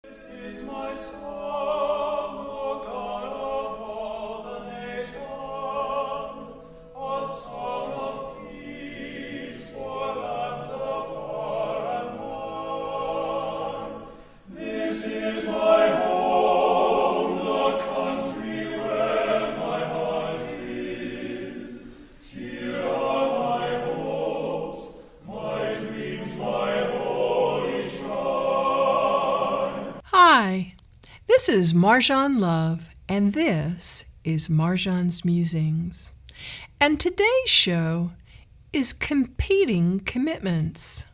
This is my song, O God of all the nations, a song of peace for lands afar and wide. This is my home, the country where my heart is. Here are my hopes, my dreams, my holy shrine. Hi, this is Marjohns Love, and this is Marjohns Musings. And today's show is Competing Commitments.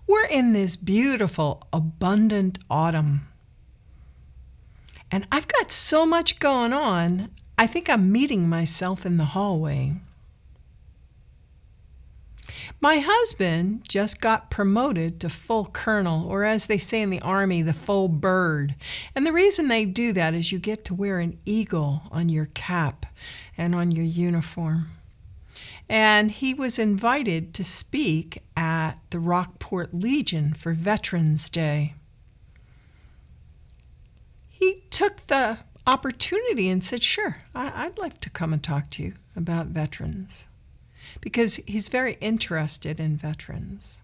We're in this beautiful, abundant autumn. And I've got so much going on, I think I'm meeting myself in the hallway. My husband just got promoted to full colonel, or as they say in the Army, the full bird. And the reason they do that is you get to wear an eagle on your cap and on your uniform. And he was invited to speak at the Rockport Legion for Veterans Day. He took the opportunity and said, sure, I'd like to come and talk to you about veterans, because he's very interested in veterans.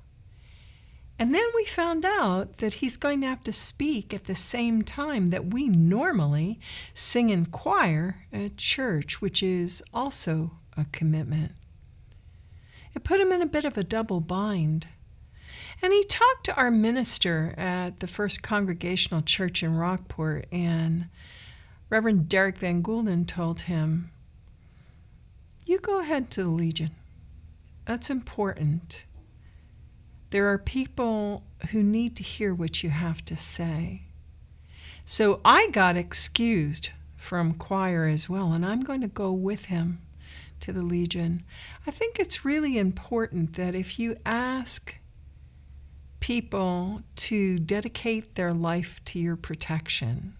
And then we found out that he's going to have to speak at the same time that we normally sing in choir at church, which is also a commitment. It put him in a bit of a double bind. And he talked to our minister at the First Congregational Church in Rockport, and Reverend Derek Van Goulden told him, you go ahead to the Legion. That's important. There are people who need to hear what you have to say. So I got excused from choir as well, and I'm going to go with him to the Legion. I think it's really important that if you ask people to dedicate their life to your protection,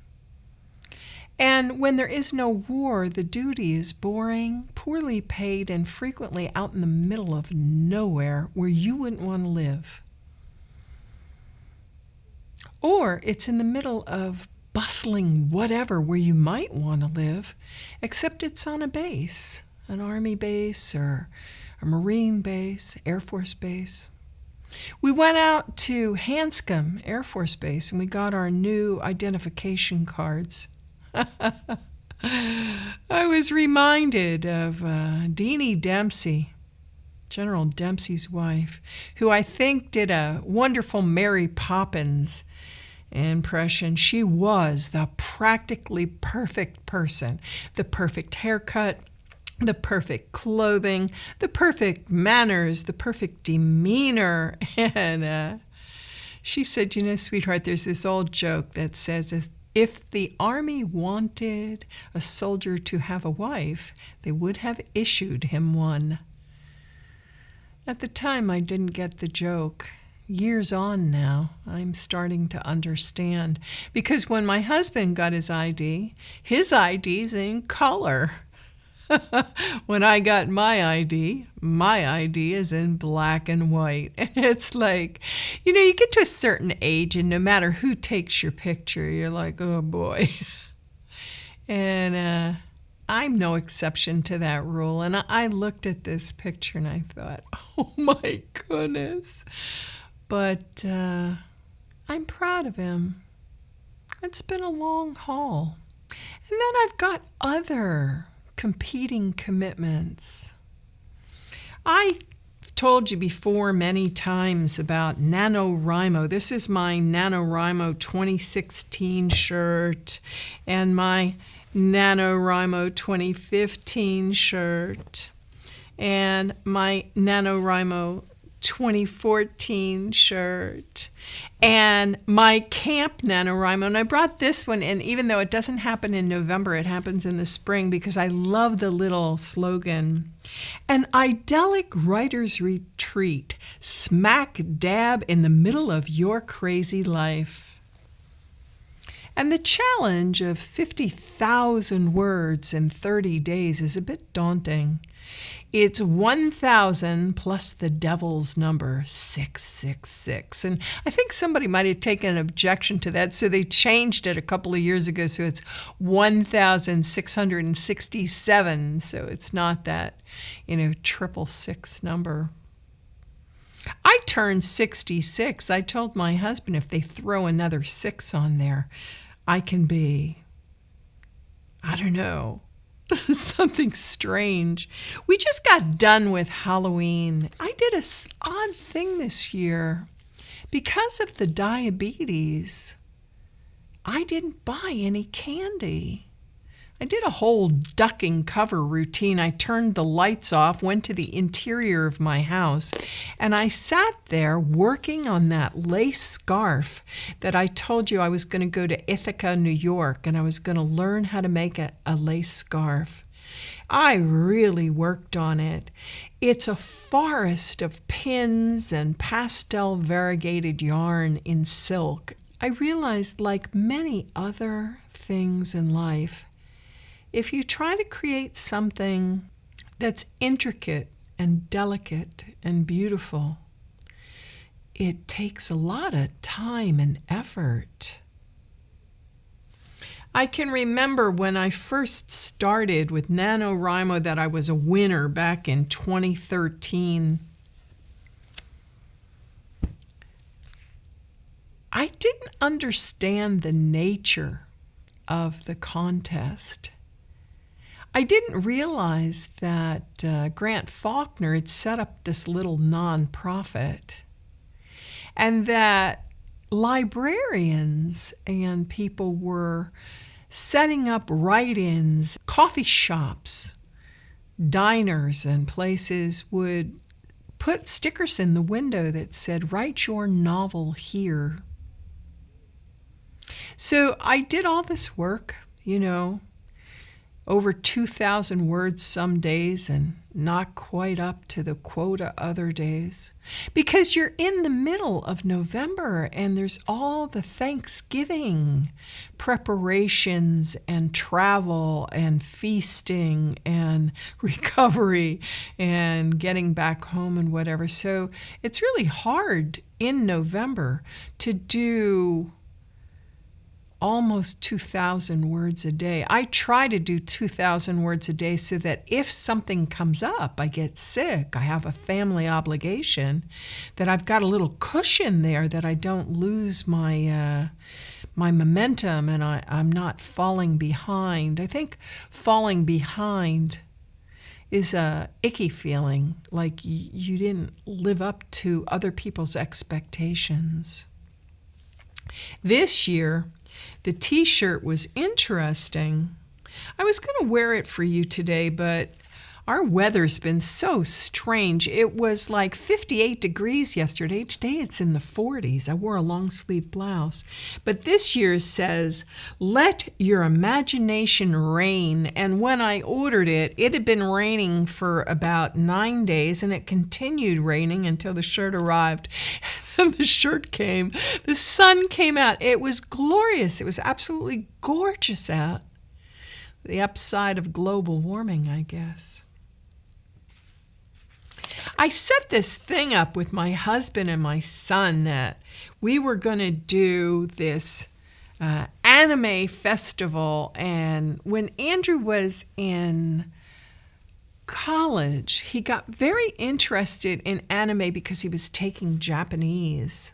and when there is no war, the duty is boring, poorly paid, and frequently out in the middle of nowhere where you wouldn't want to live. Or it's in the middle of bustling whatever where you might want to live, except it's on a base, an Army base or a Marine base, Air Force base. We went out to Hanscom Air Force Base and we got our new identification cards. I was reminded of Deanie Dempsey, General Dempsey's wife, who I think did a wonderful Mary Poppins impression. She was the practically perfect person, the perfect haircut, the perfect clothing, the perfect manners, the perfect demeanor. And she said, you know, sweetheart, there's this old joke that says, if the Army wanted a soldier to have a wife, they would have issued him one. At the time, I didn't get the joke. Years on now, I'm starting to understand. Because when my husband got his ID's in color. When I got my ID is in black and white. And it's like, you know, you get to a certain age and no matter who takes your picture, you're like, oh boy. And I'm no exception to that rule. And I looked at this picture and I thought, oh my goodness. But I'm proud of him. It's been a long haul. And then I've got other competing commitments. I've told you before many times about NaNoWriMo. This is my NaNoWriMo 2016 shirt and my NaNoWriMo 2015 shirt and my NaNoWriMo 2014 shirt and my Camp NaNoWriMo. And I brought this one in, even though it doesn't happen in November, it happens in the spring, because I love the little slogan. An idyllic writer's retreat, smack dab in the middle of your crazy life. And the challenge of 50,000 words in 30 days is a bit daunting. It's 1,000 plus the devil's number, 666. And I think somebody might have taken an objection to that, so they changed it a couple of years ago, so it's 1,667. So it's not that, 666 number. I turned 66. I told my husband if they throw another 6 on there, I can be, I don't know, something strange. We just got done with Halloween. I did an odd thing this year. Because of the diabetes, I didn't buy any candy. I did a whole duck and cover routine. I turned the lights off, went to the interior of my house, and I sat there working on that lace scarf that I told you I was going to go to Ithaca, New York, and I was going to learn how to make a lace scarf. I really worked on it. It's a forest of pins and pastel variegated yarn in silk. I realized, like many other things in life, if you try to create something that's intricate and delicate and beautiful, it takes a lot of time and effort. I can remember when I first started with NaNoWriMo that I was a winner back in 2013. I didn't understand the nature of the contest. I didn't realize that Grant Faulkner had set up this little nonprofit, and that librarians and people were setting up write-ins. Coffee shops, diners, and places would put stickers in the window that said, "Write your novel here." So I did all this work, over 2,000 words some days and not quite up to the quota other days. Because you're in the middle of November and there's all the Thanksgiving preparations and travel and feasting and recovery and getting back home and whatever. So it's really hard in November to do almost 2,000 words a day. I try to do 2,000 words a day so that if something comes up, I get sick, I have a family obligation, that I've got a little cushion there that I don't lose my momentum and I'm not falling behind. I think falling behind is a icky feeling, like you didn't live up to other people's expectations. This year, the t-shirt was interesting. I was going to wear it for you today, but our weather's been so strange. It was like 58 degrees yesterday. Today it's in the 40s. I wore a long sleeve blouse. But this year's says, "Let your imagination reign." And when I ordered it, it had been raining for about 9 days, and it continued raining until the shirt arrived. And the shirt came. The sun came out. It was glorious. It was absolutely gorgeous out. The upside of global warming, I guess. I set this thing up with my husband and my son that we were going to do this anime festival. And when Andrew was in college, he got very interested in anime because he was taking Japanese.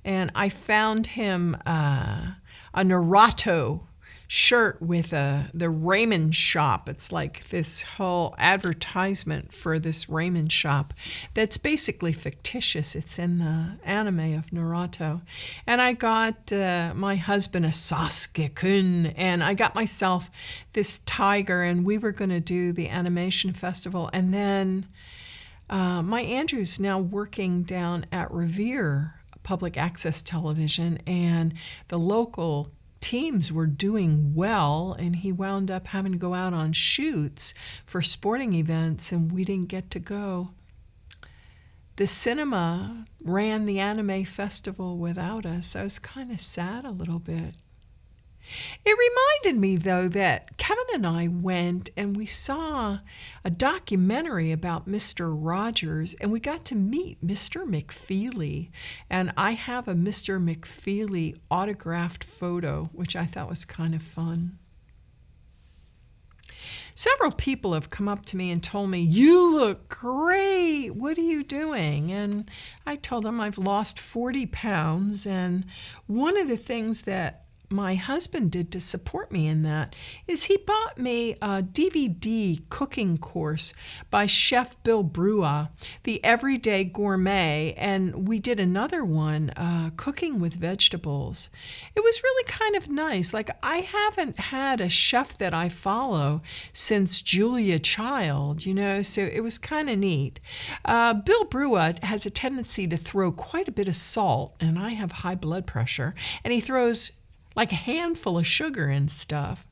And I found him a Naruto shirt with the ramen shop. It's like this whole advertisement for this ramen shop that's basically fictitious. It's in the anime of Naruto. And I got my husband a Sasuke-kun, and I got myself this tiger, and we were going to do the animation festival. And then my Andrew's now working down at Revere Public Access Television, and the local teams were doing well, and he wound up having to go out on shoots for sporting events, and we didn't get to go. The cinema ran the anime festival without us. I was kind of sad a little bit. It reminded me, though, that Kevin and I went and we saw a documentary about Mr. Rogers, and we got to meet Mr. McFeely. And I have a Mr. McFeely autographed photo, which I thought was kind of fun. Several people have come up to me and told me, "You look great. What are you doing?" And I told them I've lost 40 pounds. And one of the things that my husband did to support me in that is he bought me a DVD cooking course by Chef Bill Brua, The Everyday Gourmet, and we did another one, Cooking with Vegetables. It was really kind of nice. Like, I haven't had a chef that I follow since Julia Child, so it was kind of neat. Bill Brua has a tendency to throw quite a bit of salt, and I have high blood pressure, and he throws like a handful of sugar and stuff.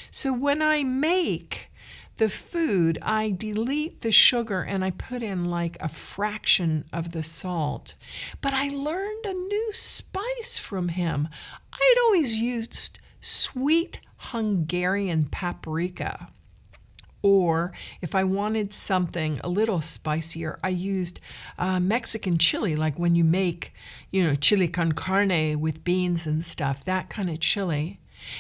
So when I make the food, I delete the sugar and I put in like a fraction of the salt. But I learned a new spice from him. I'd always used sweet Hungarian paprika. Or if I wanted something a little spicier, I used Mexican chili, like when you make, chili con carne with beans and stuff, that kind of chili.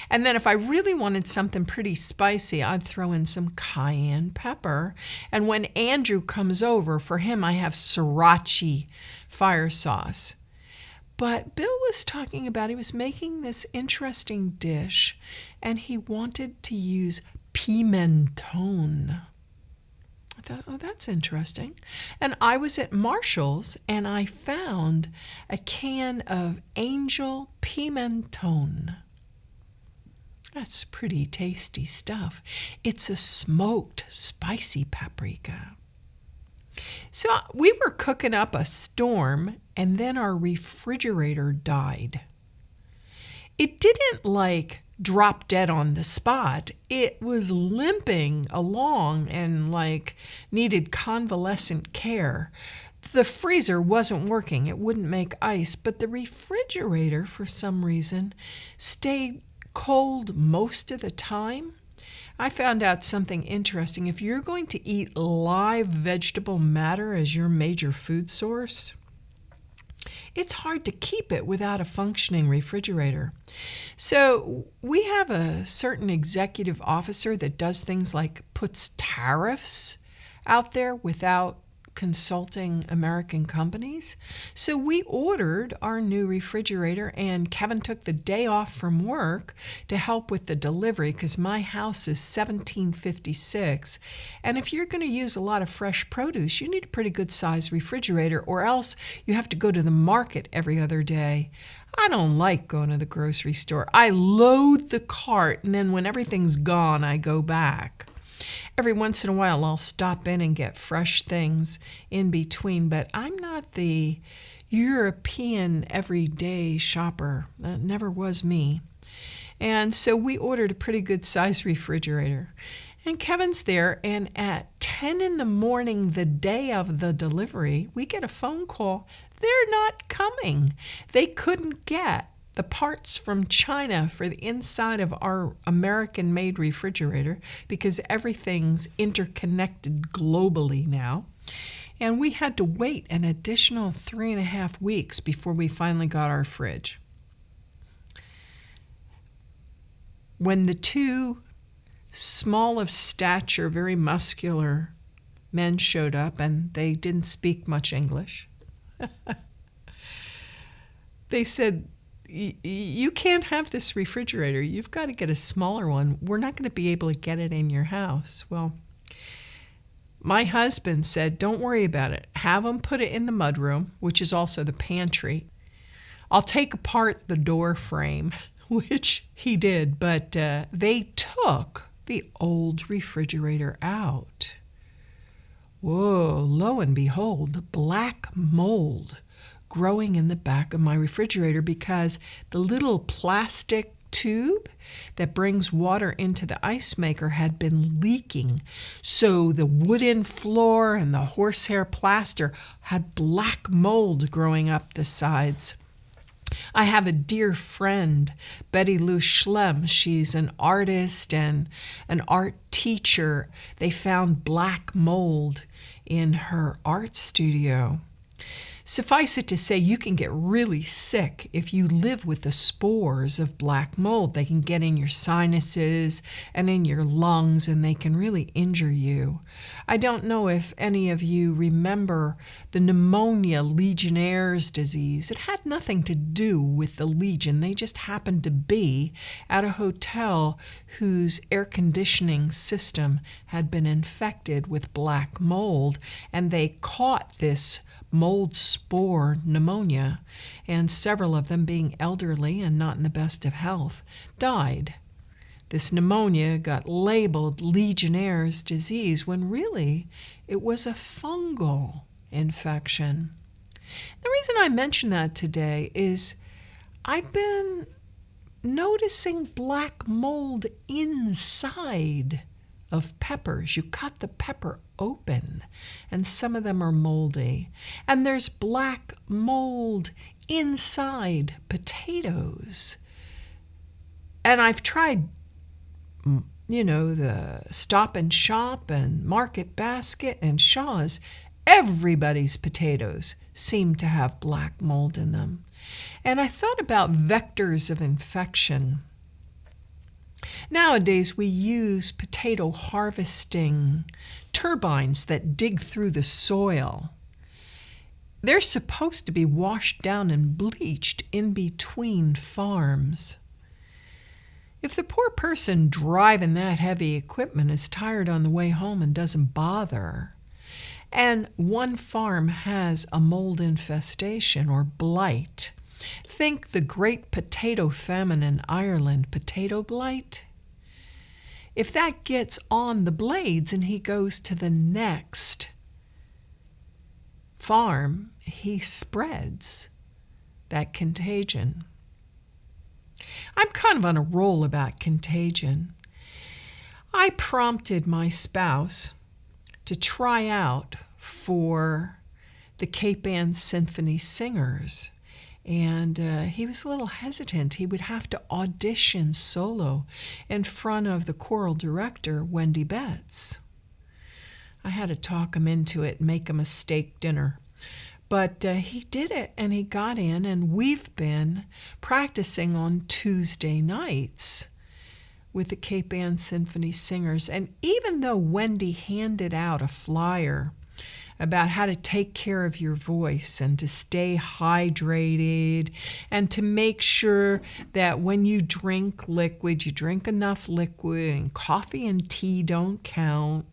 And then if I really wanted something pretty spicy, I'd throw in some cayenne pepper. And when Andrew comes over, for him, I have sriracha fire sauce. But Bill was talking about, he was making this interesting dish, and he wanted to use pimentone. I thought, oh, that's interesting. And I was at Marshall's and I found a can of Angel Pimentone. That's pretty tasty stuff. It's a smoked, spicy paprika. So we were cooking up a storm and then our refrigerator died. It didn't drop dead on the spot. It was limping along and needed convalescent care. The freezer wasn't working. It wouldn't make ice, but the refrigerator, for some reason, stayed cold most of the time. I found out something interesting. If you're going to eat live vegetable matter as your major food source, it's hard to keep it without a functioning refrigerator. So we have a certain executive officer that does things like puts tariffs out there without consulting American companies. So we ordered our new refrigerator, and Kevin took the day off from work to help with the delivery because my house is 1756. And if you're going to use a lot of fresh produce, you need a pretty good size refrigerator, or else you have to go to the market every other day. I don't like going to the grocery store. I load the cart, and then when everything's gone, I go back. Every once in a while, I'll stop in and get fresh things in between, but I'm not the European everyday shopper. That never was me. And so we ordered a pretty good size refrigerator. And Kevin's there, and at 10 in the morning, the day of the delivery, we get a phone call. They're not coming. They couldn't get the parts from China for the inside of our American-made refrigerator because everything's interconnected globally now. And we had to wait an additional 3.5 weeks before we finally got our fridge. When the two small of stature, very muscular men showed up, and they didn't speak much English, they said, "You can't have this refrigerator. You've got to get a smaller one. We're not going to be able to get it in your house." Well, my husband said, "Don't worry about it. Have them put it in the mudroom," which is also the pantry. "I'll take apart the door frame," which he did, but they took the old refrigerator out. Whoa, lo and behold, black mold growing in the back of my refrigerator because the little plastic tube that brings water into the ice maker had been leaking. So the wooden floor and the horsehair plaster had black mold growing up the sides. I have a dear friend, Betty Lou Schlem. She's an artist and an art teacher. They found black mold in her art studio. Suffice it to say, you can get really sick if you live with the spores of black mold. They can get in your sinuses and in your lungs, and they can really injure you. I don't know if any of you remember the pneumonia Legionnaire's disease. It had nothing to do with the Legion. They just happened to be at a hotel whose air conditioning system had been infected with black mold, and they caught this mold spore pneumonia, and several of them, being elderly and not in the best of health, died. This pneumonia got labeled Legionnaire's disease when really it was a fungal infection. The reason I mention that today is I've been noticing black mold inside of peppers. You cut the pepper open, and some of them are moldy. And there's black mold inside potatoes. And I've tried, the Stop and Shop and Market Basket and Shaw's. Everybody's potatoes seem to have black mold in them. And I thought about vectors of infection. Nowadays, we use potato harvesting turbines that dig through the soil. They're supposed to be washed down and bleached in between farms. If the poor person driving that heavy equipment is tired on the way home and doesn't bother, and one farm has a mold infestation or blight, think the great potato famine in Ireland, potato blight. If that gets on the blades and he goes to the next farm, he spreads that contagion. I'm kind of on a roll about contagion. I prompted my spouse to try out for the Cape Ann Symphony Singers. And he was a little hesitant. He would have to audition solo in front of the choral director, Wendy Betts. I had to talk him into it and make him a steak dinner. But he did it, and he got in, and we've been practicing on Tuesday nights with the Cape Ann Symphony Singers. And even though Wendy handed out a flyer about how to take care of your voice and to stay hydrated and to make sure that when you drink liquid, you drink enough liquid, and coffee and tea don't count.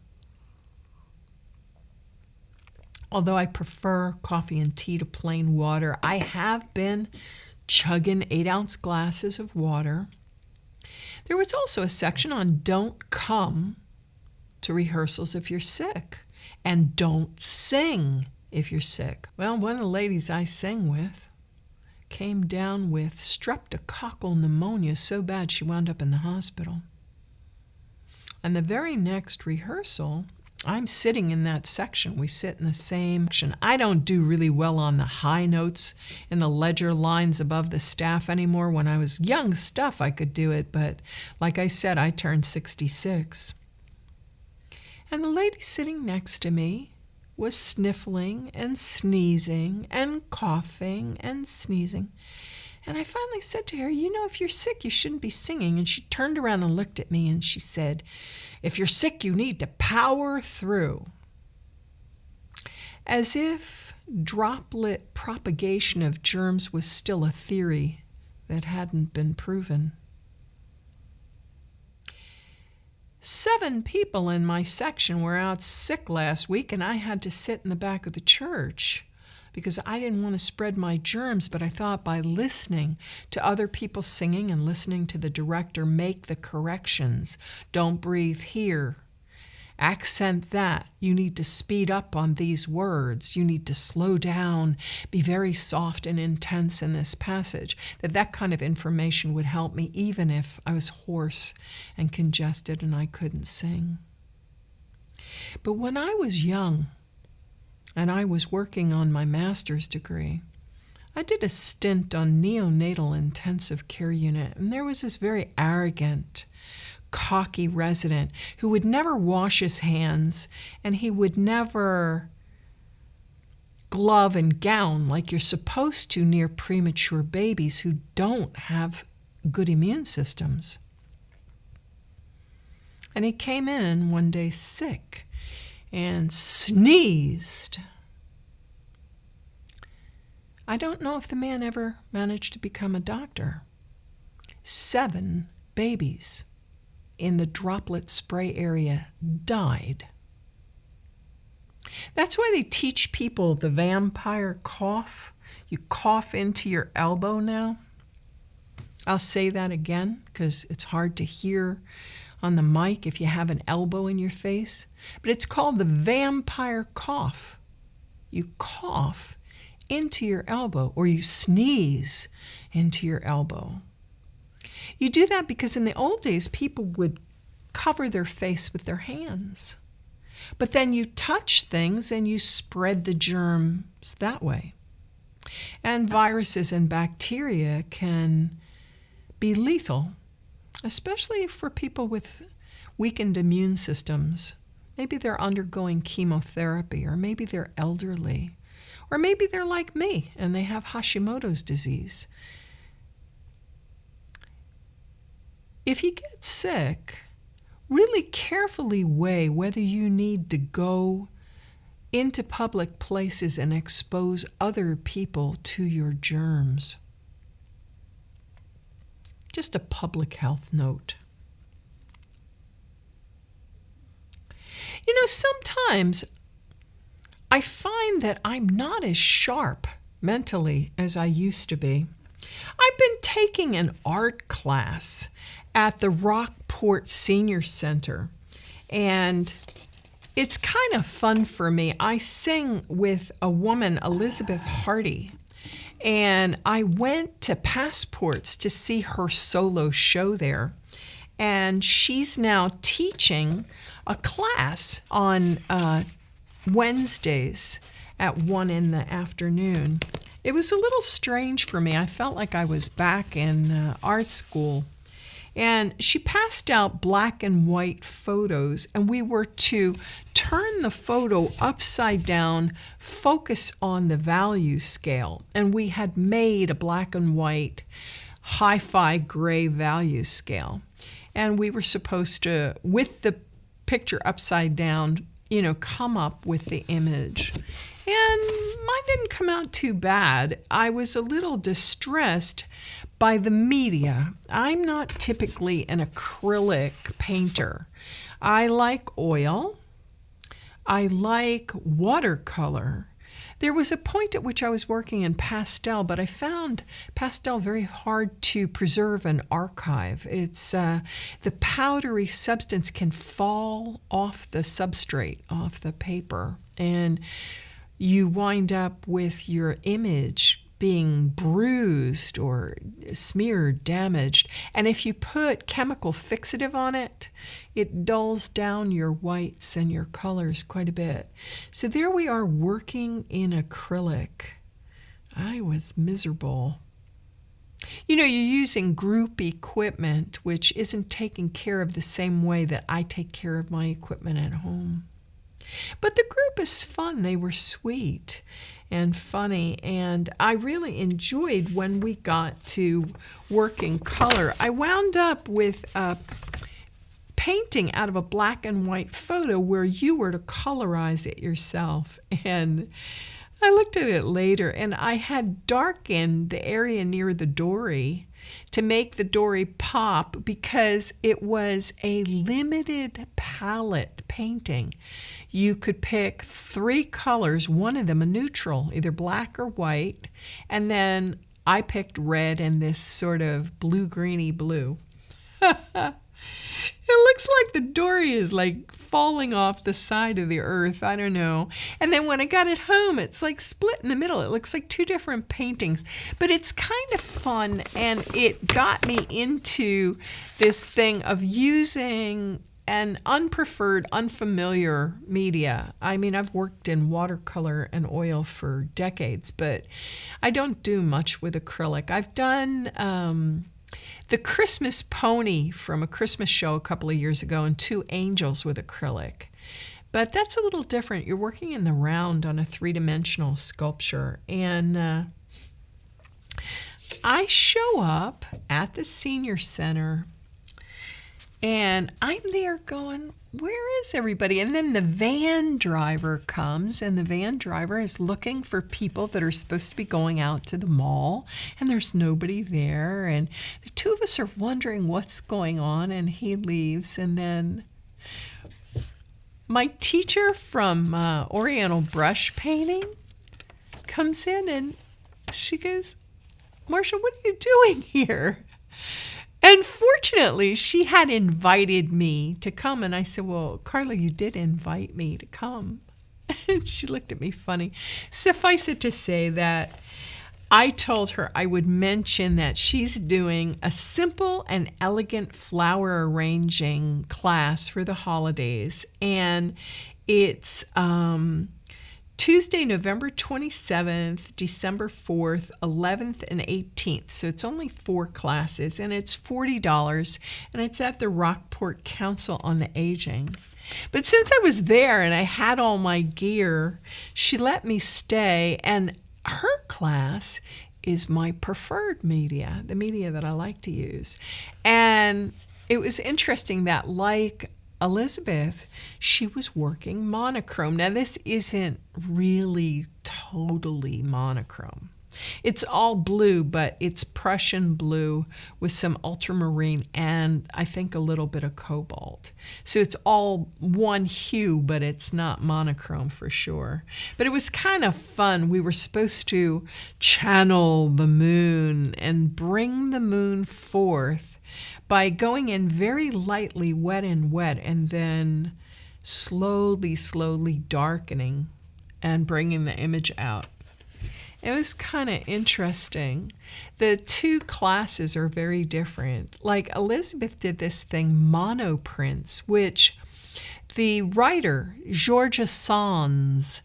Although I prefer coffee and tea to plain water, I have been chugging 8-ounce glasses of water. There was also a section on don't come to rehearsals if you're sick, and don't sing if you're sick. Well, one of the ladies I sing with came down with streptococcal pneumonia so bad she wound up in the hospital. And the very next rehearsal, I'm sitting in that section. We sit in the same section. I don't do really well on the high notes in the ledger lines above the staff anymore. When I was young stuff, I could do it, but like I said, I turned 66. And the lady sitting next to me was sniffling and sneezing and coughing and sneezing. And I finally said to her, if you're sick, you shouldn't be singing. And she turned around and looked at me and she said, if you're sick, you need to power through. As if droplet propagation of germs was still a theory that hadn't been proven. 7 people in my section were out sick last week, and I had to sit in the back of the church because I didn't want to spread my germs, but I thought by listening to other people singing and listening to the director make the corrections. Don't breathe here. Accent that. You need to speed up on these words. You need to slow down, be very soft and intense in this passage. That kind of information would help me even if I was hoarse and congested and I couldn't sing. But when I was young and I was working on my master's degree, I did a stint on neonatal intensive care unit, and there was this very arrogant, cocky resident who would never wash his hands, and he would never glove and gown like you're supposed to near premature babies who don't have good immune systems. And he came in one day sick and sneezed. I don't know if the man ever managed to become a doctor. 7 babies in the droplet spray area died. That's why they teach people the vampire cough. You cough into your elbow now. I'll say that again because it's hard to hear on the mic if you have an elbow in your face. But it's called the vampire cough. You cough into your elbow, or you sneeze into your elbow. You do that because in the old days, people would cover their face with their hands. But then you touch things and you spread the germs that way. And viruses and bacteria can be lethal, especially for people with weakened immune systems. Maybe they're undergoing chemotherapy, or maybe they're elderly. Or maybe they're like me and they have Hashimoto's disease. If you get sick, really carefully weigh whether you need to go into public places and expose other people to your germs. Just a public health note. You know, sometimes I find that I'm not as sharp mentally as I used to be. I've been taking an art class at the Rockport Senior Center, and it's kind of fun for me. I sing with a woman, Elizabeth Hardy, and I went to Passports to see her solo show there, and she's now teaching a class on Wednesdays at 1 in the afternoon. It was a little strange for me. I felt like I was back in art school. And she passed out black and white photos, and we were to turn the photo upside down, focus on the value scale. And we had made a black and white hi-fi gray value scale. And we were supposed to, with the picture upside down, come up with the image. And mine didn't come out too bad. I was a little distressed by the media. I'm not typically an acrylic painter. I like oil. I like watercolor. There was a point at which I was working in pastel, but I found pastel very hard to preserve and archive. It's the powdery substance can fall off the substrate, off the paper, and you wind up with your image being bruised or smeared, damaged. And if you put chemical fixative on it, it dulls down your whites and your colors quite a bit. So there we are working in acrylic. I was miserable. You're using group equipment, which isn't taken care of the same way that I take care of my equipment at home. But the group is fun. They were sweet and funny, and I really enjoyed when we got to work in color. I wound up with a painting out of a black and white photo where you were to colorize it yourself. And I looked at it later, and I had darkened the area near the dory to make the dory pop because it was a limited palette painting. You could pick 3 colors, one of them a neutral, either black or white, and then I picked red and this sort of blue-greeny blue. It looks like the dory is like falling off the side of the earth. I don't know. And then when I got it home, it's like split in the middle. It looks like 2 different paintings. But it's kind of fun, and it got me into this thing of using an unpreferred, unfamiliar media. I mean, I've worked in watercolor and oil for decades, but I don't do much with acrylic. I've done the Christmas pony from a Christmas show a couple of years ago and 2 angels with acrylic. But that's a little different. You're working in the round on a 3-dimensional sculpture. And I show up at the senior center and I'm there going, where is everybody? And then the van driver comes, and the van driver is looking for people that are supposed to be going out to the mall, and there's nobody there. And the 2 of us are wondering what's going on, and he leaves. And then my teacher from Oriental brush painting comes in, and she goes, Marcia, what are you doing here? And fortunately, she had invited me to come. And I said, well, Carla, you did invite me to come. And she looked at me funny. Suffice it to say that I told her I would mention that she's doing a simple and elegant flower arranging class for the holidays. And it's Tuesday, November 27th, December 4th, 11th, and 18th. So it's only 4 classes, and it's $40, and it's at the Rockport Council on the Aging. But since I was there and I had all my gear, she let me stay, and her class is my preferred media, the media that I like to use. And it was interesting that, like Elizabeth, she was working monochrome. Now, this isn't really totally monochrome. It's all blue, but it's Prussian blue with some ultramarine and I think a little bit of cobalt. So it's all one hue, but it's not monochrome for sure. But it was kind of fun. We were supposed to channel the moon and bring the moon forth by going in very lightly wet and then slowly darkening and bringing the image out. It was kind of interesting. The 2 classes are very different. Like Elizabeth did this thing, monoprints, which the writer, Georgia Sands,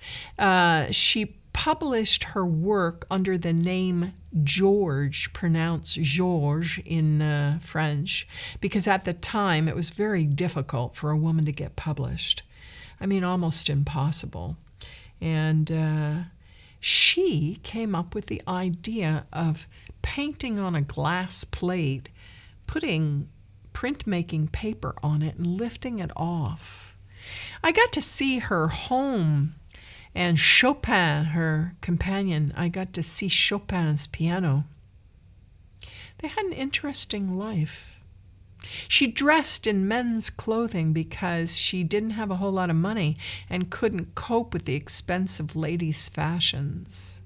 she published her work under the name George, pronounced Georges in French, because at the time it was very difficult for a woman to get published. I mean, almost impossible. And she came up with the idea of painting on a glass plate, putting printmaking paper on it, and lifting it off. I got to see her home. And Chopin, her companion, I got to see Chopin's piano. They had an interesting life. She dressed in men's clothing because she didn't have a whole lot of money and couldn't cope with the expensive ladies' fashions.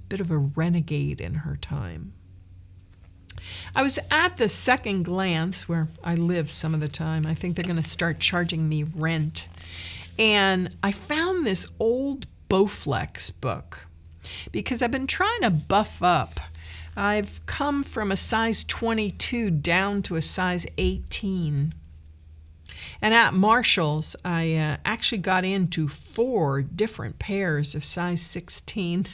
Bit of a renegade in her time. I was at the Second Glance, where I live some of the time. I think they're going to start charging me rent. And I found this old Bowflex book because I've been trying to buff up. I've come from a size 22 down to a size 18. And at Marshall's, I actually got into 4 different pairs of size 16.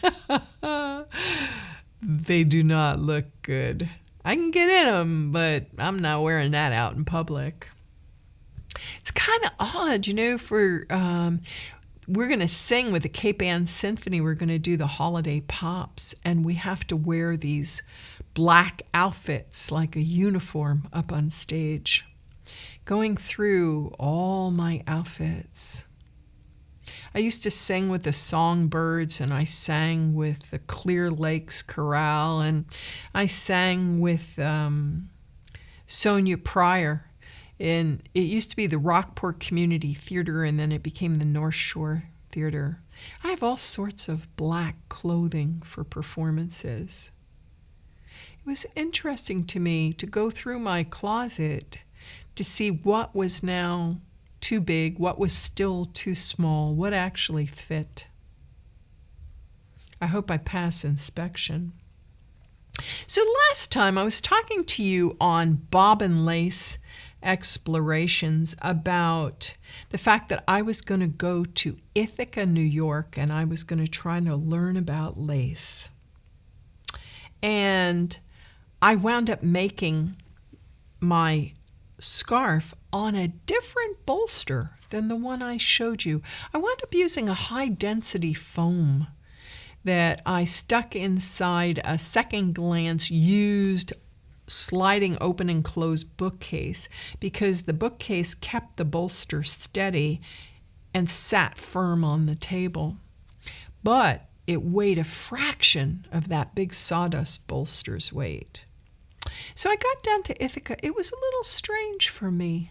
They do not look good. I can get in them, but I'm not wearing that out in public. It's kind of odd, we're going to sing with the Cape Ann Symphony. We're going to do the holiday pops, and we have to wear these black outfits like a uniform up on stage. Going through all my outfits. I used to sing with the Songbirds, and I sang with the Clear Lakes Chorale, and I sang with Sonia Pryor. And it used to be the Rockport Community Theater, and then it became the North Shore Theater. I have all sorts of black clothing for performances. It was interesting to me to go through my closet to see what was now too big, what was still too small, what actually fit. I hope I pass inspection. So last time I was talking to you on bobbin lace explorations about the fact that I was going to go to Ithaca, New York, and I was going to try to learn about lace. And I wound up making my scarf on a different bolster than the one I showed you. I wound up using a high-density foam that I stuck inside a Second Glance used sliding open and close bookcase because the bookcase kept the bolster steady and sat firm on the table. But it weighed a fraction of that big sawdust bolster's weight. So I got down to Ithaca. It was a little strange for me.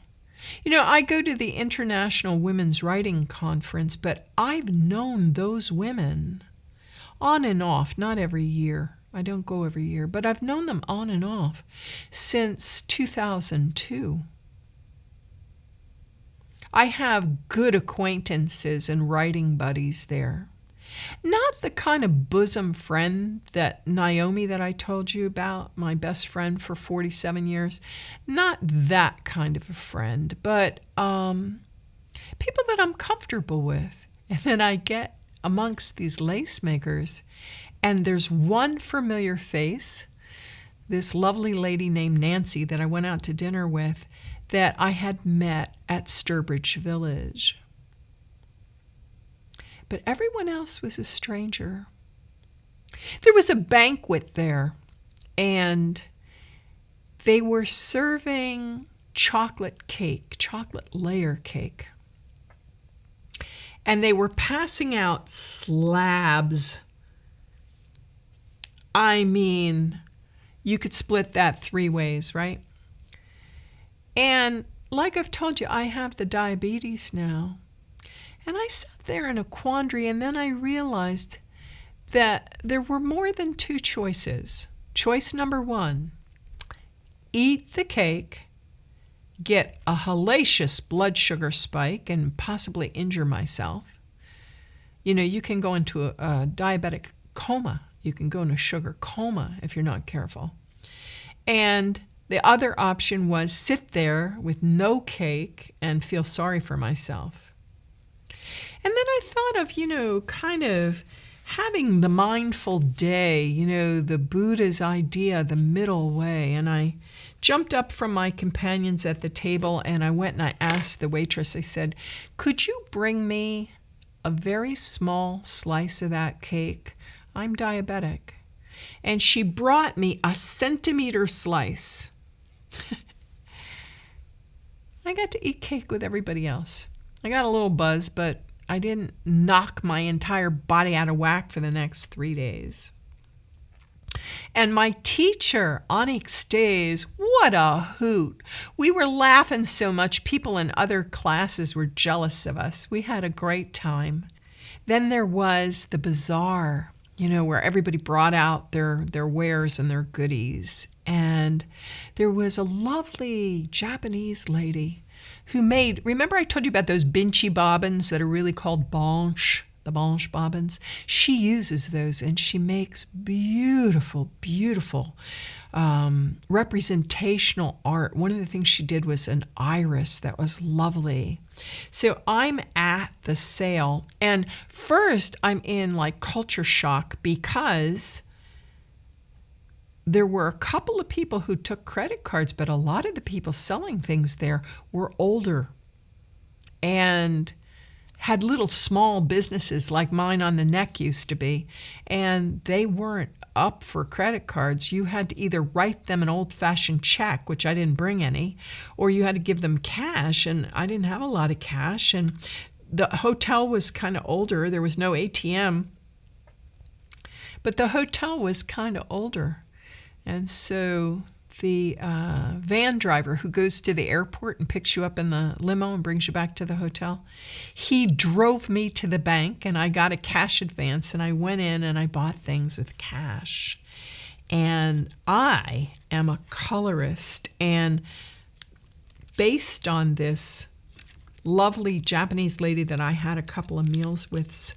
You know, I go to the International Women's Writing Conference, but I've known those women on and off, not every year. I don't go every year, but I've known them on and off since 2002. I have good acquaintances and writing buddies there. Not the kind of bosom friend that Naomi that I told you about, my best friend for 47 years. Not that kind of a friend, but people that I'm comfortable with. And then I get amongst these lace makers, and there's one familiar face, this lovely lady named Nancy that I went out to dinner with, that I had met at Sturbridge Village. But everyone else was a stranger. There was a banquet there, and they were serving chocolate cake, chocolate layer cake. And they were passing out slabs. I mean, you could split that 3 ways, right? And like I've told you, I have the diabetes now. And I sat there in a quandary, and then I realized that there were more than 2 choices. Choice number 1, eat the cake, get a hellacious blood sugar spike, and possibly injure myself. You know, you can go into a diabetic coma. You can go into a sugar coma if you're not careful. And the other option was sit there with no cake and feel sorry for myself. And then I thought of, you know, kind of having the mindful day, you know, the Buddha's idea, the middle way. And I jumped up from my companions at the table, and I went and I asked the waitress, I said, could you bring me a very small slice of that cake? I'm diabetic. And she brought me a centimeter slice. I got to eat cake with everybody else. I got a little buzz, but I didn't knock my entire body out of whack for the next 3 days. And my teacher, Onyx Days, what a hoot. We were laughing so much, people in other classes were jealous of us. We had a great time. Then there was the bazaar, you know, where everybody brought out their wares and their goodies. And there was a lovely Japanese lady who made, remember I told you about those Binchi bobbins that are really called banche, the banche bobbins? She uses those, and she makes beautiful, beautiful representational art. One of the things she did was an iris that was lovely. So I'm at the sale, and first I'm in like culture shock because there were a couple of people who took credit cards, but a lot of the people selling things there were older and had little small businesses like mine on the neck used to be, and they weren't up for credit cards. You had to either write them an old-fashioned check, which I didn't bring any, or you had to give them cash, and I didn't have a lot of cash, and the hotel was kind of older. There was no ATM, but the hotel was kind of older. And so the van driver who goes to the airport and picks you up in the limo and brings you back to the hotel, he drove me to the bank, and I got a cash advance, and I went in and I bought things with cash. And I am a colorist, and based on this lovely Japanese lady that I had a couple of meals with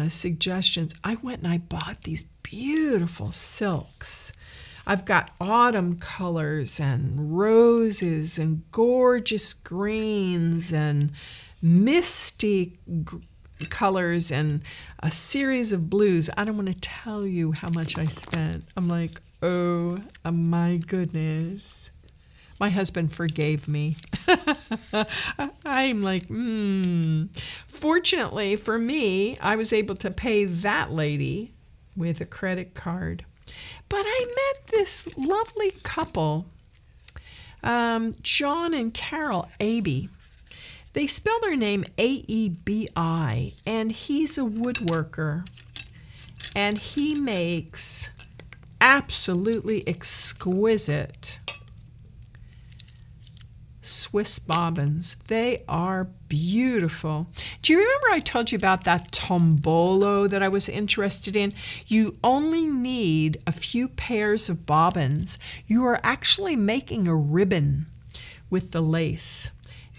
suggestions, I went and I bought these beautiful silks. I've got autumn colors and roses and gorgeous greens and misty colors and a series of blues. I don't want to tell you how much I spent. I'm like, oh my goodness. My husband forgave me. I'm like, Fortunately for me, I was able to pay that lady with a credit card. But I met this lovely couple, John and Carol Abbey. They spell their name Aebi, and he's a woodworker. And he makes absolutely exquisite Swiss bobbins. They are beautiful. Do you remember I told you about that tombolo that I was interested in? You only need a few pairs of bobbins. You are actually making a ribbon with the lace.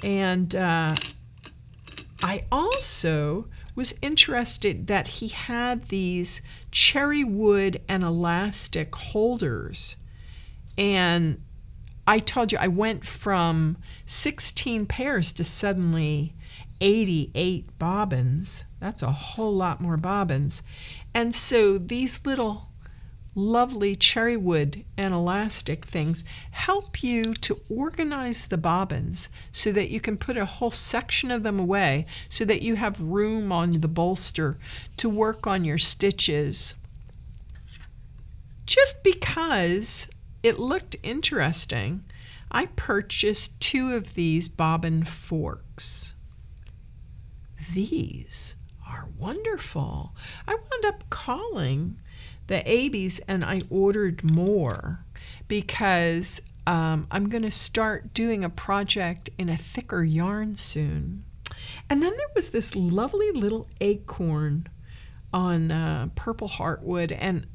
And I also was interested that he had these cherry wood and elastic holders. And I told you I went from 16 pairs to suddenly 88 bobbins. That's a whole lot more bobbins. And so these little lovely cherry wood and elastic things help you to organize the bobbins so that you can put a whole section of them away so that you have room on the bolster to work on your stitches. Just because it looked interesting, I purchased 2 of these bobbin forks. These are wonderful. I wound up calling the Abbeys and I ordered more because I'm going to start doing a project in a thicker yarn soon. And then there was this lovely little acorn on purple heartwood, and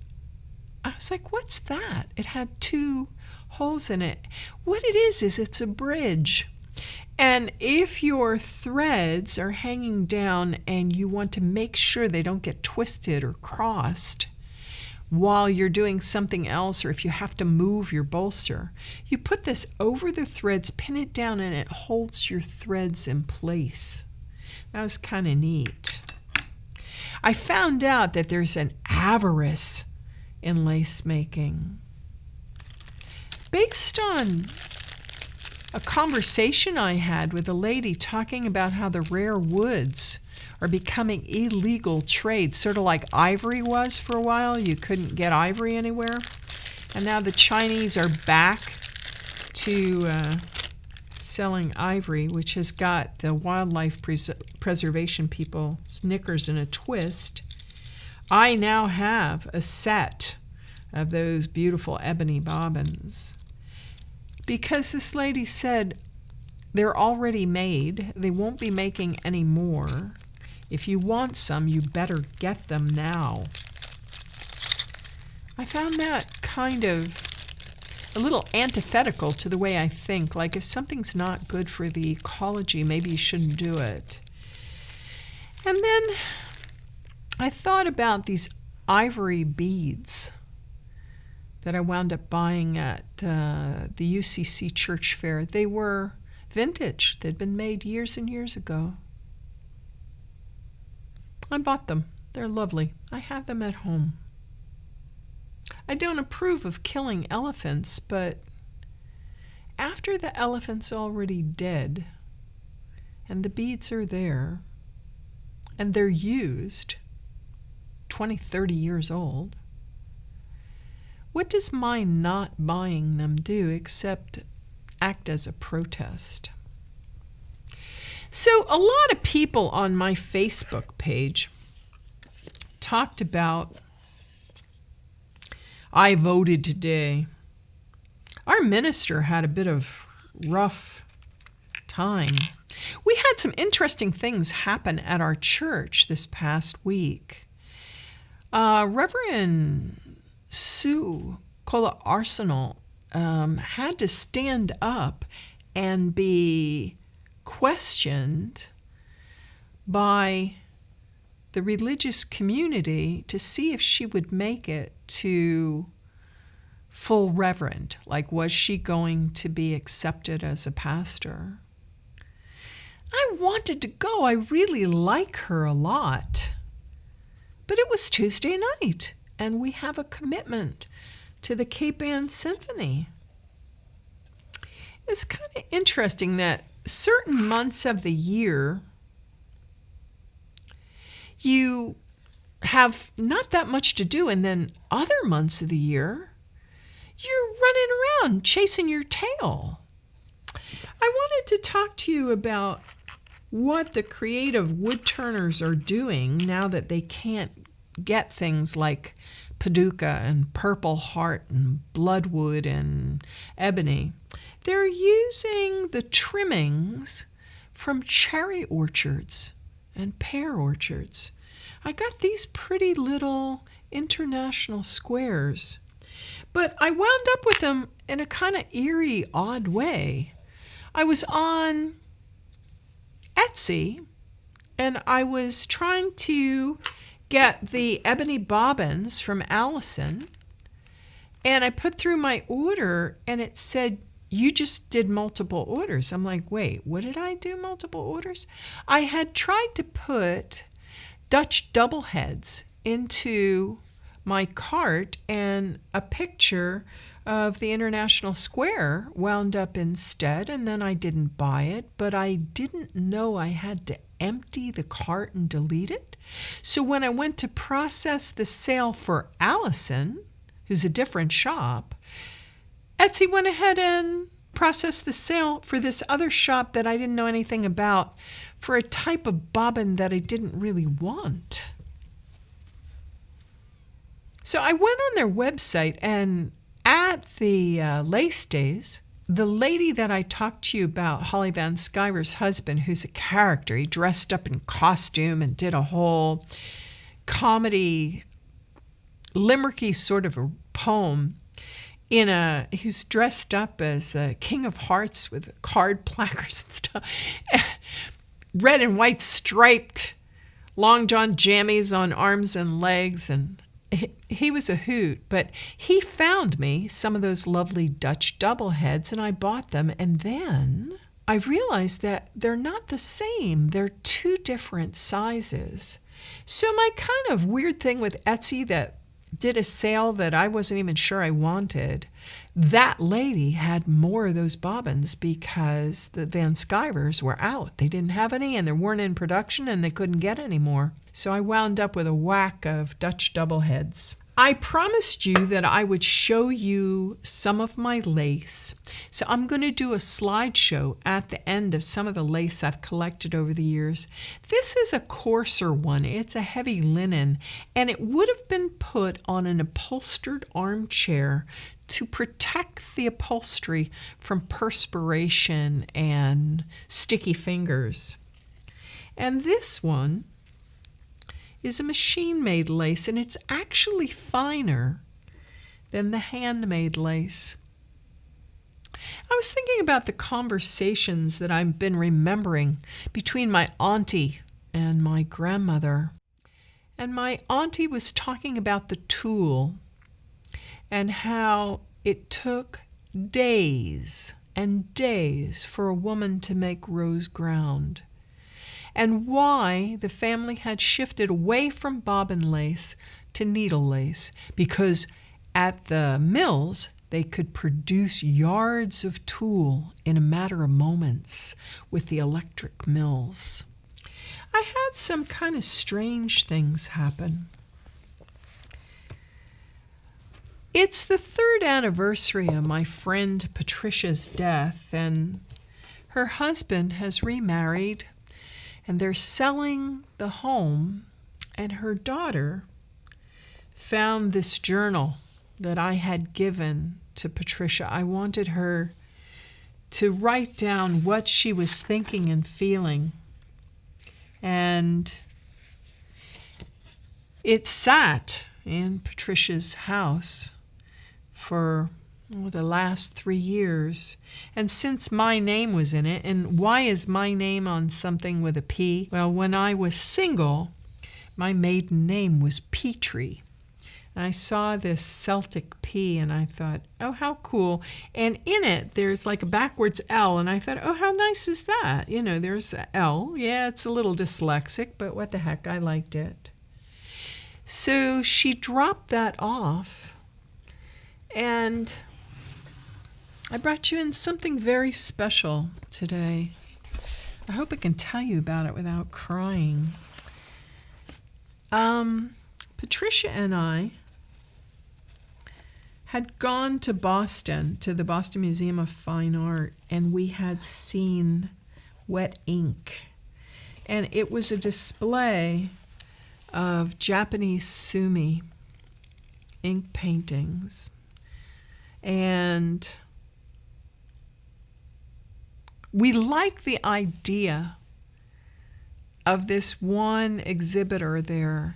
I was like, what's that? It had 2 holes in it. What it is it's a bridge. And if your threads are hanging down and you want to make sure they don't get twisted or crossed while you're doing something else, or if you have to move your bolster, you put this over the threads, pin it down, and it holds your threads in place. That was kind of neat. I found out that there's an avarice in lace making based on a conversation I had with a lady talking about how the rare woods are becoming illegal trade, sort of like ivory was for a while. You couldn't get ivory anywhere. And now the Chinese are back to selling ivory, which has got the wildlife preservation people knickers in a twist. I now have a set of those beautiful ebony bobbins because this lady said they're already made. They won't be making any more. If you want some, you better get them now. I found that kind of a little antithetical to the way I think. Like if something's not good for the ecology, maybe you shouldn't do it. And then I thought about these ivory beads that I wound up buying at the UCC church fair. They were vintage. They'd been made years and years ago. I bought them. They're lovely. I have them at home. I don't approve of killing elephants, but after the elephant's already dead and the beads are there and they're used, 20, 30 years old, what does my not buying them do except act as a protest? So a lot of people on my Facebook page talked about, I voted today. Our minister had a bit of rough time. We had some interesting things happen at our church this past week. Reverend Sue Kola Arsenal had to stand up and be questioned by the religious community to see if she would make it to full reverend. Like, was she going to be accepted as a pastor? I wanted to go. I really like her a lot. But it was Tuesday night, and we have a commitment to the Cape Ann Symphony. It's kind of interesting that certain months of the year, you have not that much to do, and then other months of the year, you're running around chasing your tail. I wanted to talk to you about what the creative woodturners are doing now that they can't get things like Paducah and Purple Heart and Bloodwood and Ebony. They're using the trimmings from cherry orchards and pear orchards. I got these pretty little international squares, but I wound up with them in a kind of eerie, odd way. I was on Etsy, and I was trying to get the ebony bobbins from Allison, and I put through my order, and it said, you just did multiple orders. I'm like, wait, what did I do multiple orders? I had tried to put Dutch double heads into my cart, and a picture of the International Square wound up instead, and then I didn't buy it, but I didn't know I had to empty the cart and delete it. So when I went to process the sale for Allison, who's a different shop, Etsy went ahead and processed the sale for this other shop that I didn't know anything about for a type of bobbin that I didn't really want. So I went on their website, and at the Lace Days, the lady that I talked to you about, Holly Van Skyver's husband, who's a character, he dressed up in costume and did a whole comedy, limericky sort of a poem. He's dressed up as a King of Hearts with card placards and stuff. Red and white striped long john jammies on arms and legs, and he was a hoot. But he found me some of those lovely Dutch double heads, and I bought them. And then I realized that they're not the same. They're two different sizes. So my kind of weird thing with Etsy that did a sale that I wasn't even sure I wanted, that lady had more of those bobbins because the Van Skyvers were out. They didn't have any, and they weren't in production, and they couldn't get any more. So I wound up with a whack of Dutch double heads. I promised you that I would show you some of my lace. So I'm going to do a slideshow at the end of some of the lace I've collected over the years. This is a coarser one. It's a heavy linen, and it would have been put on an upholstered armchair to protect the upholstery from perspiration and sticky fingers. And this one is a machine-made lace, and it's actually finer than the handmade lace. I was thinking about the conversations that I've been remembering between my auntie and my grandmother. And my auntie was talking about the tulle and how it took days and days for a woman to make rose ground, and why the family had shifted away from bobbin lace to needle lace, because at the mills they could produce yards of tulle in a matter of moments with the electric mills. I had some kind of strange things happen. It's the 3rd anniversary of my friend Patricia's death, and her husband has remarried, and they're selling the home, and her daughter found this journal that I had given to Patricia. I wanted her to write down what she was thinking and feeling. And it sat in Patricia's house for the last 3 years. And since my name was in it, and why is my name on something with a P? Well, when I was single, my maiden name was Petrie. I saw this Celtic P and I thought, oh, how cool. And in it, there's like a backwards L. And I thought, oh, how nice is that? You know, there's a L. Yeah, it's a little dyslexic, but what the heck, I liked it. So she dropped that off. And I brought you in something very special today. I hope I can tell you about it without crying. Patricia and I had gone to Boston, to the Boston Museum of Fine Art, and we had seen wet ink. And it was a display of Japanese sumi ink paintings. And we liked the idea of this one exhibitor there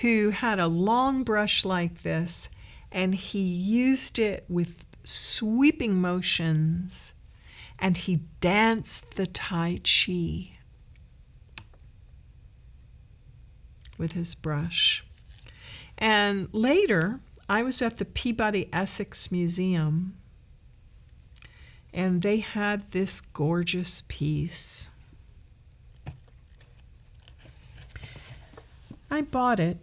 who had a long brush like this, and he used it with sweeping motions, and he danced the Tai Chi with his brush. And later, I was at the Peabody Essex Museum, and they had this gorgeous piece. I bought it,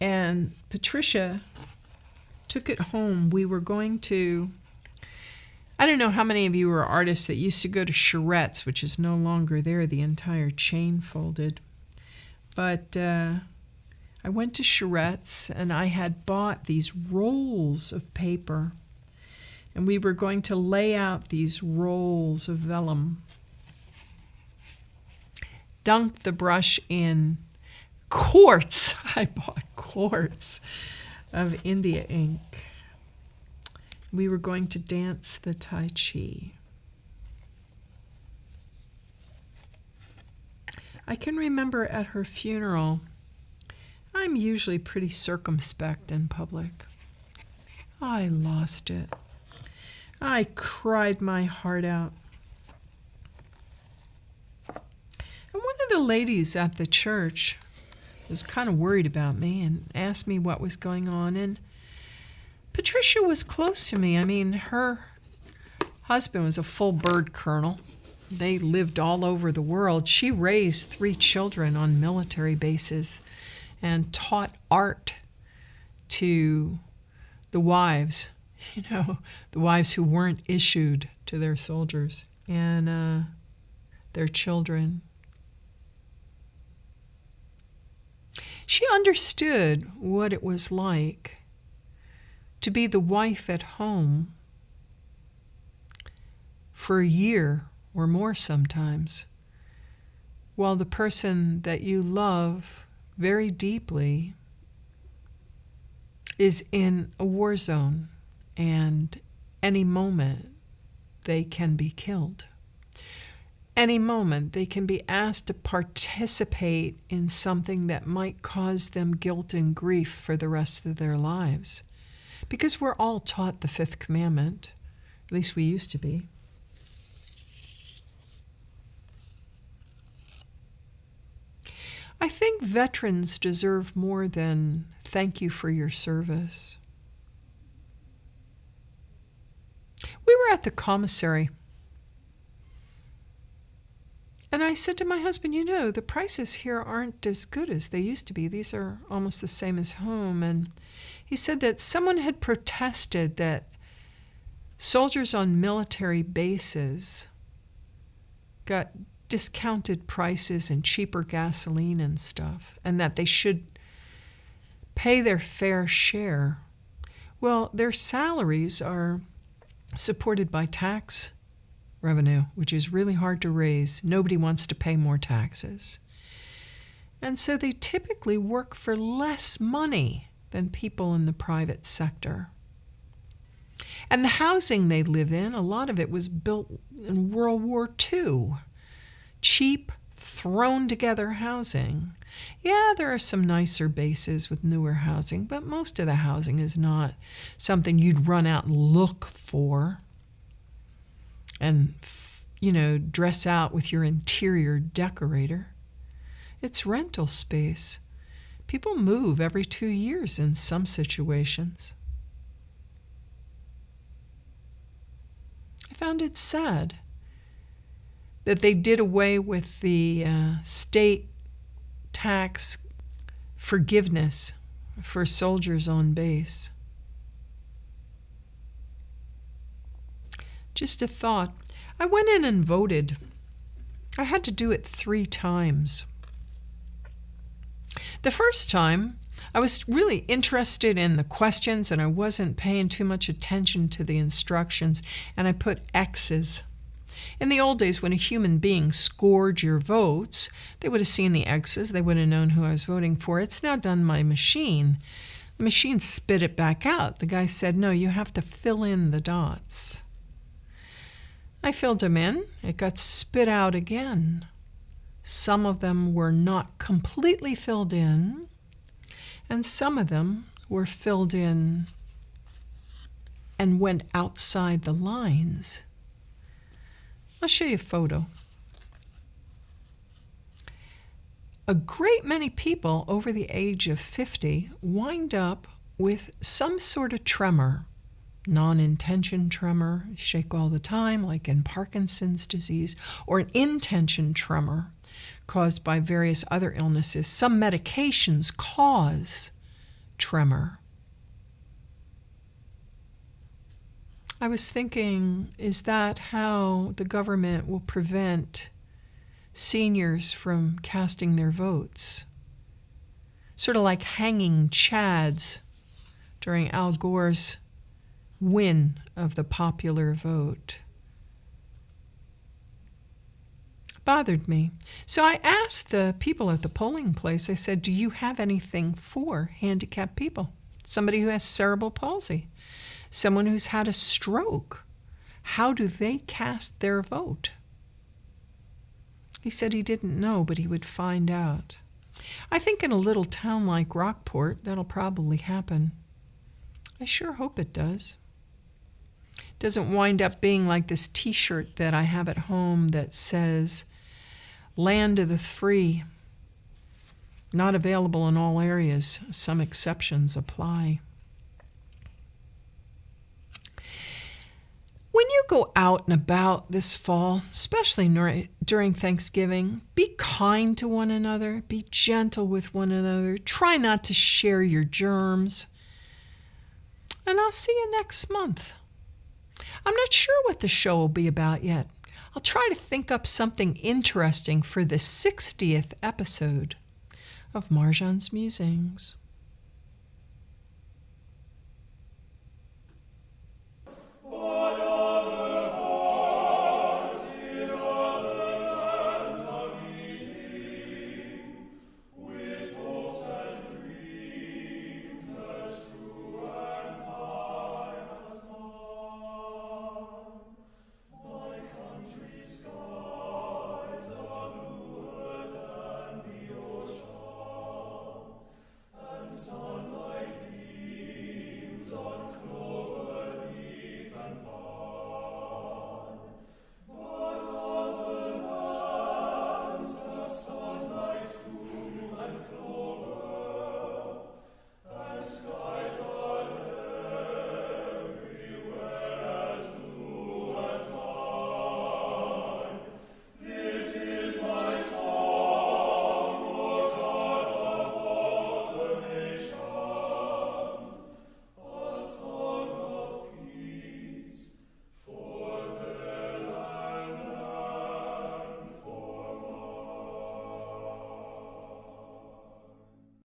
and Patricia took it home. We were going to, I don't know how many of you are artists that used to go to Charette's, which is no longer there, the entire chain folded. But I went to Charette's, and I had bought these rolls of paper, and we were going to lay out these rolls of vellum. Dunk the brush in quarts. I bought quarts of India ink. We were going to dance the Tai Chi. I can remember at her funeral, I'm usually pretty circumspect in public. I lost it. I cried my heart out. And one of the ladies at the church was kind of worried about me and asked me what was going on. And Patricia was close to me. I mean, her husband was a full bird colonel. They lived all over the world. She raised 3 children on military bases and taught art to the wives, the wives who weren't issued to their soldiers and their children. She understood what it was like to be the wife at home for a year or more sometimes, while the person that you love very deeply is in a war zone, and any moment they can be killed. Any moment they can be asked to participate in something that might cause them guilt and grief for the rest of their lives. Because we're all taught the 5th commandment, at least we used to be. I think veterans deserve more than thank you for your service. We were at the commissary, and I said to my husband, the prices here aren't as good as they used to be. These are almost the same as home. And he said that someone had protested that soldiers on military bases got discounted prices and cheaper gasoline and stuff, and that they should pay their fair share. Well, their salaries are supported by tax revenue, which is really hard to raise. Nobody wants to pay more taxes. And so they typically work for less money than people in the private sector. And the housing they live in, a lot of it was built in World War II. Cheap, thrown together housing. Yeah, there are some nicer bases with newer housing, but most of the housing is not something you'd run out and look for and, dress out with your interior decorator. It's rental space. People move every 2 years in some situations. I found it sad that they did away with the state tax forgiveness for soldiers on base. Just a thought. I went in and voted. I had to do it 3 times. The first time, I was really interested in the questions and I wasn't paying too much attention to the instructions, and I put X's. In the old days, when a human being scored your votes, they would have seen the X's. They would have known who I was voting for. It's now done by machine. The machine spit it back out. The guy said, no, you have to fill in the dots. I filled them in. It got spit out again. Some of them were not completely filled in, and some of them were filled in and went outside the lines. I'll show you a photo. A great many people over the age of 50 wind up with some sort of tremor. Non-intention tremor, shake all the time, like in Parkinson's disease, or an intention tremor caused by various other illnesses. Some medications cause tremor. I was thinking, is that how the government will prevent seniors from casting their votes? Sort of like hanging chads during Al Gore's win of the popular vote. Bothered me. So I asked the people at the polling place, I said, do you have anything for handicapped people? Somebody who has cerebral palsy, someone who's had a stroke. How do they cast their vote? He said he didn't know, but he would find out. I think in a little town like Rockport, that'll probably happen. I sure hope it does. Doesn't wind up being like this t-shirt that I have at home that says, land of the free, not available in all areas. Some exceptions apply. When you go out and about this fall, especially during Thanksgiving, be kind to one another, be gentle with one another, try not to share your germs, and I'll see you next month. I'm not sure what the show will be about yet. I'll try to think up something interesting for the 60th episode of Marjohns Musings.